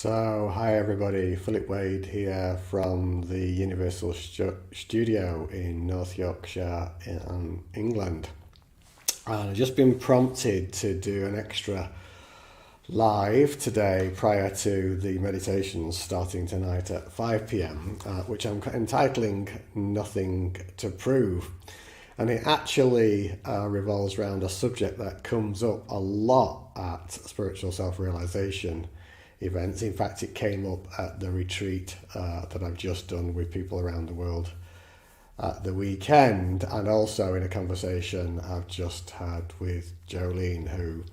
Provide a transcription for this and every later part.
Hi everybody, Philip Wade here from the Universal Studio in North Yorkshire in England. And I've just been prompted to do an extra live today prior to the meditations starting tonight at 5 p.m, which I'm entitling Nothing to Prove. And it actually revolves around a subject that comes up a lot at spiritual self-realization events. In fact, it came up at the retreat that I've just done with people around the world at the weekend, and also in a conversation I've just had with Jolene, who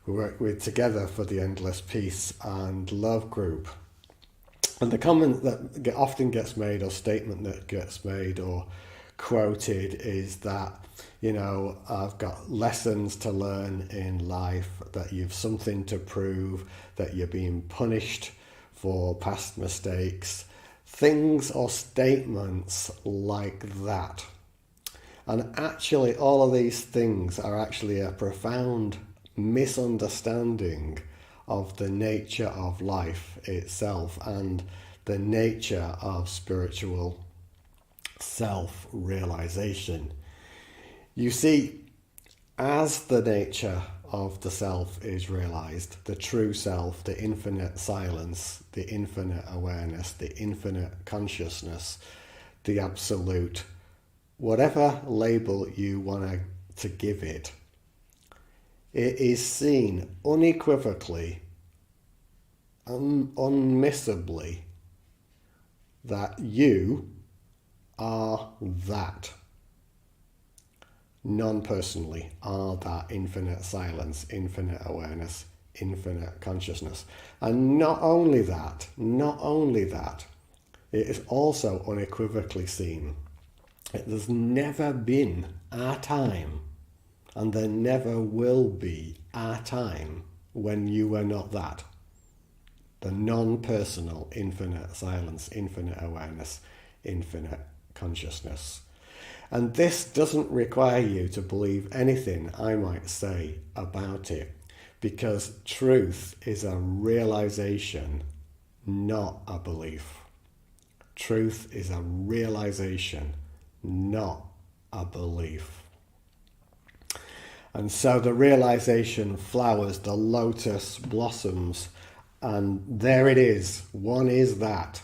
we work with together for the Endless Peace and Love group. And the comment that often gets made, or statement that gets made or quoted, is that, I've got lessons to learn in life, that you've something to prove, that you're being punished for past mistakes, things or statements like that. And actually, all of these things are actually a profound misunderstanding of the nature of life itself and the nature of spiritual self-realization. You see, as the nature of the self is realized, the true self, the infinite silence, the infinite awareness, the infinite consciousness, the absolute, whatever label you want to give it, it is seen unequivocally, unmissably, that you are that. Non-personally are that infinite silence, infinite awareness, infinite consciousness. And not only that, it is also unequivocally seen. There's never been a time, and there never will be a time when you were not that. The non-personal infinite silence, infinite awareness, infinite consciousness. And this doesn't require you to believe anything I might say about it, because truth is a realization, not a belief. Truth is a realization, not a belief. And so the realization flowers, the lotus blossoms, and there it is. One is that.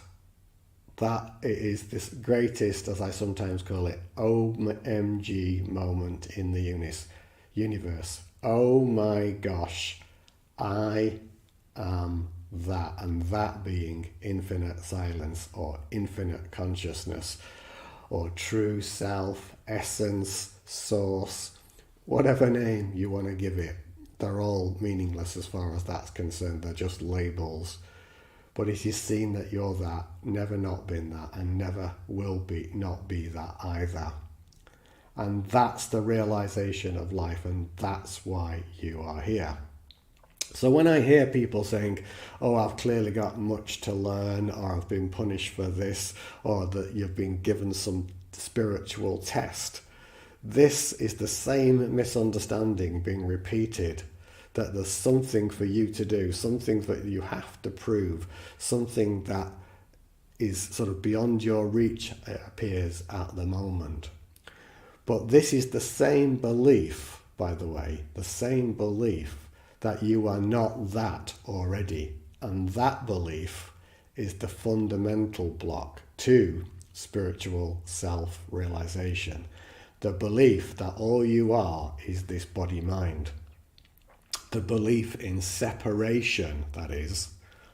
That it is this greatest, as I sometimes call it, OMG moment in the universe. Oh my gosh, I am that, and that being infinite silence or infinite consciousness or true self, essence, source, whatever name you want to give it. They're all meaningless as far as that's concerned. They're just labels. But it is seen that you're that, never not been that, and never will be not be that either. And that's the realization of life, and that's why you are here. So when I hear people saying, oh, I've clearly got much to learn, or I've been punished for this, or that you've been given some spiritual test, this is the same misunderstanding being repeated, that there's something for you to do, something that you have to prove, something that is sort of beyond your reach, it appears at the moment. But this is the same belief, by the way, the same belief that you are not that already. And that belief is the fundamental block to spiritual self-realization. The belief that all you are is this body-mind. The belief in separation, that is,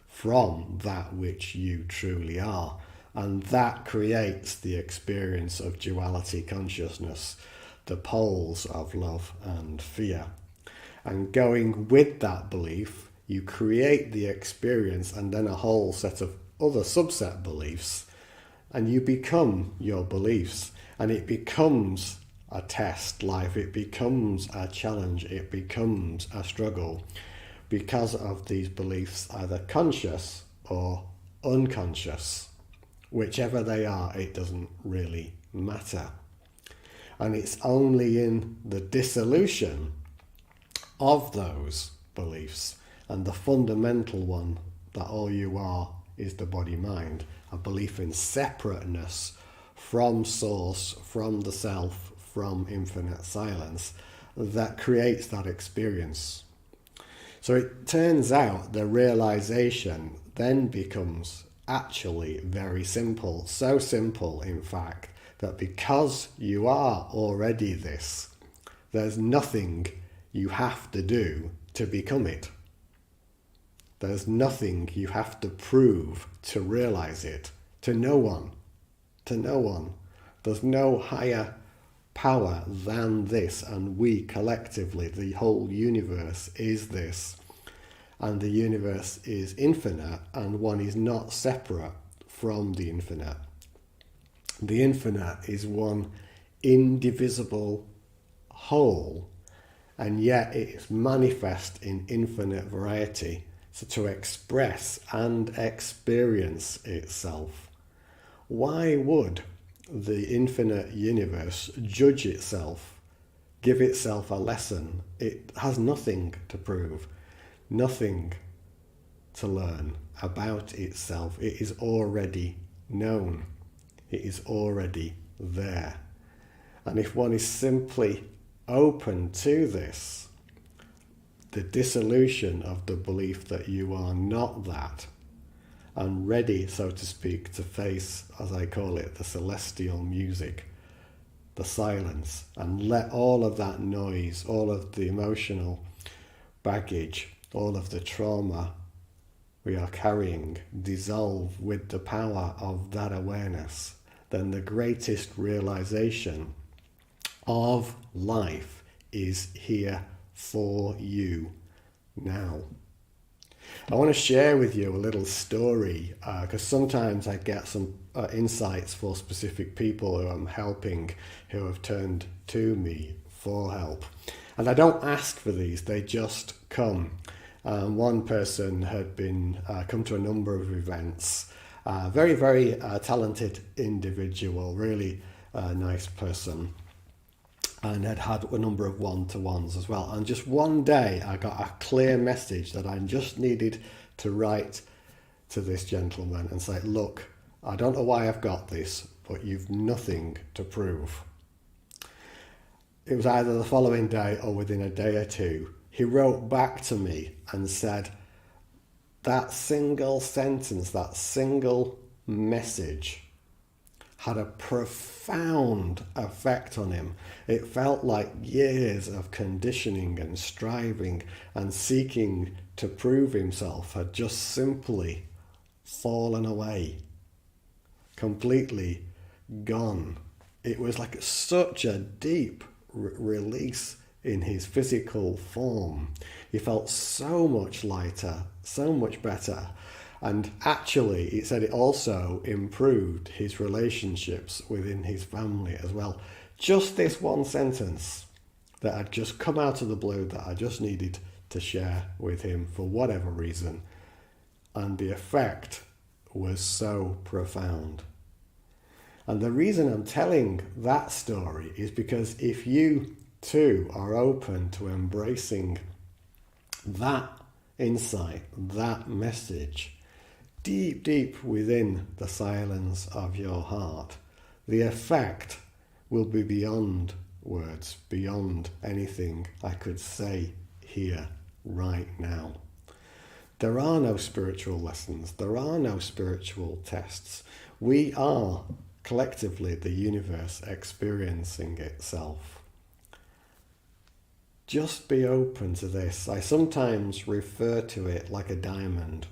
from that which you truly are. And that creates the experience of duality consciousness, the poles of love and fear. And going with that belief, you create the experience and then a whole set of other subset beliefs, and you become your beliefs, and it becomes a test life, it becomes a challenge, it becomes a struggle because of these beliefs, either conscious or unconscious. Whichever they are, it doesn't really matter. And it's only in the dissolution of those beliefs, and the fundamental one, that all you are is the body-mind, a belief in separateness from source, from the self, from infinite silence, that creates that experience. So it turns out the realization then becomes actually very simple. So simple, in fact, that because you are already this, there's nothing you have to do to become it. There's nothing you have to prove to realize it. To no one. To no one. There's no higher power than this, and we collectively, the whole universe is this, and the universe is infinite, and one is not separate from the infinite. The infinite is one indivisible whole, and yet it is manifest in infinite variety, so to express and experience itself. Why would the infinite universe judge itself, give itself a lesson? It has nothing to prove, nothing to learn about itself. It is already known. It is already there. And if one is simply open to this, the dissolution of the belief that you are not that, and ready, so to speak, to face, as I call it, the celestial music, the silence, and let all of that noise, all of the emotional baggage, all of the trauma we are carrying dissolve with the power of that awareness, then the greatest realization of life is here for you now. I want to share with you a little story, because sometimes I get some insights for specific people who I'm helping, who have turned to me for help. And I don't ask for these, they just come. One person had been come to a number of events, very, very talented individual, really nice person, and had had a number of one-to-ones as well. And just one day I got a clear message that I just needed to write to this gentleman and say, look, I don't know why I've got this, but you've nothing to prove. It was either the following day or within a day or two. He wrote back to me and said, that single sentence, that single message had a profound effect on him. It felt like years of conditioning and striving and seeking to prove himself had just simply fallen away, completely gone. It was like such a deep release in his physical form. He felt so much lighter, so much better. And actually, it said it also improved his relationships within his family as well. Just this one sentence that had just come out of the blue that I just needed to share with him for whatever reason. And the effect was so profound. And the reason I'm telling that story is because if you too are open to embracing that insight, that message, deep, deep within the silence of your heart, the effect will be beyond words, beyond anything I could say here, right now. There are no spiritual lessons. There are no spiritual tests. We are collectively the universe experiencing itself. Just be open to this. I sometimes refer to it like a diamond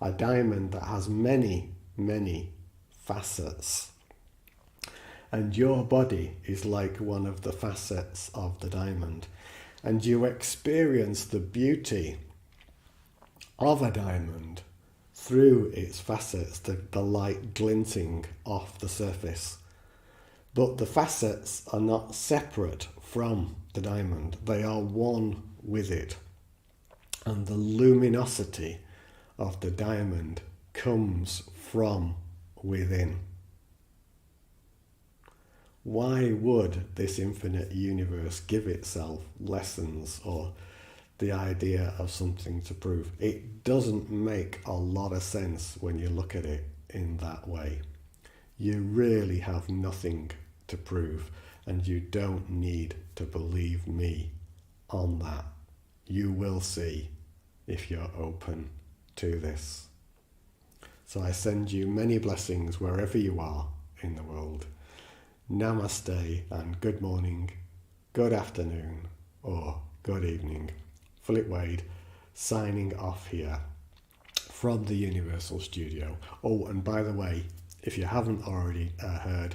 that has many, many facets. And your body is like one of the facets of the diamond. And you experience the beauty of a diamond through its facets, the light glinting off the surface. But the facets are not separate from the diamond. They are one with it. And the luminosity of the diamond comes from within. Why would this infinite universe give itself lessons or the idea of something to prove. It doesn't make a lot of sense when you look at it in that way. You really have nothing to prove, and you don't need to believe me on that. You will see if you're open to this. So I send you many blessings wherever you are in the world. Namaste and good morning, good afternoon, or good evening. Philip Wade signing off here from the Universal Studio. Oh, and by the way, if you haven't already heard,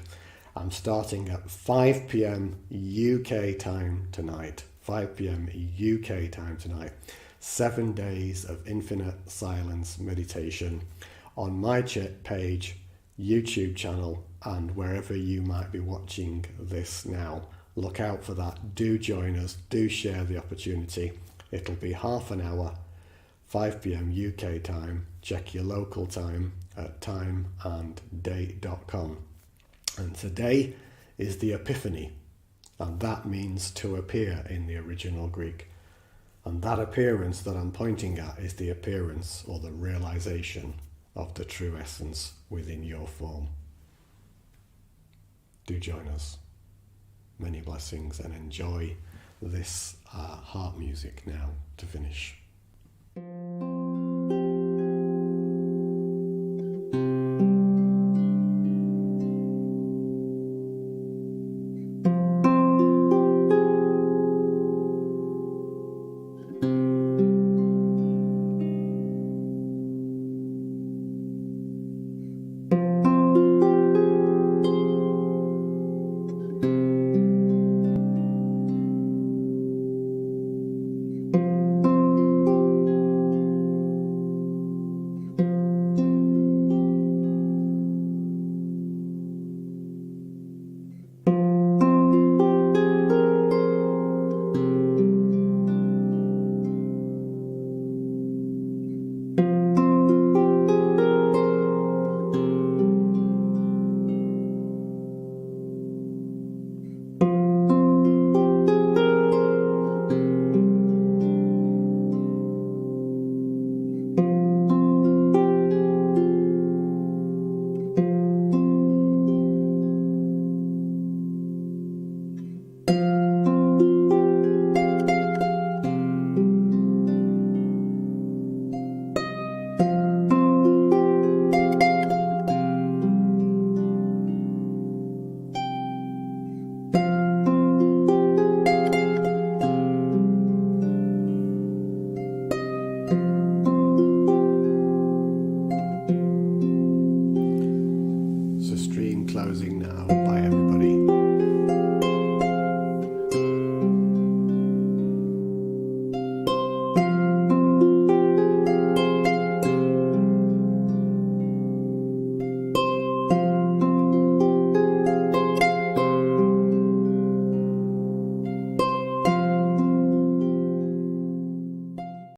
I'm starting at 5 p.m. UK time tonight. 5 p.m. UK time tonight. 7 days of infinite silence meditation on my page, YouTube channel, and wherever you might be watching this now. Look out for that. Do join us. Do share the opportunity. It'll be half an hour, 5 p.m. UK time. Check your local time at timeanddate.com. And today is the Epiphany, and that means to appear in the original Greek. And that appearance that I'm pointing at is the appearance or the realization of the true essence within your form. Do join us. Many blessings, and enjoy this heart music now to finish.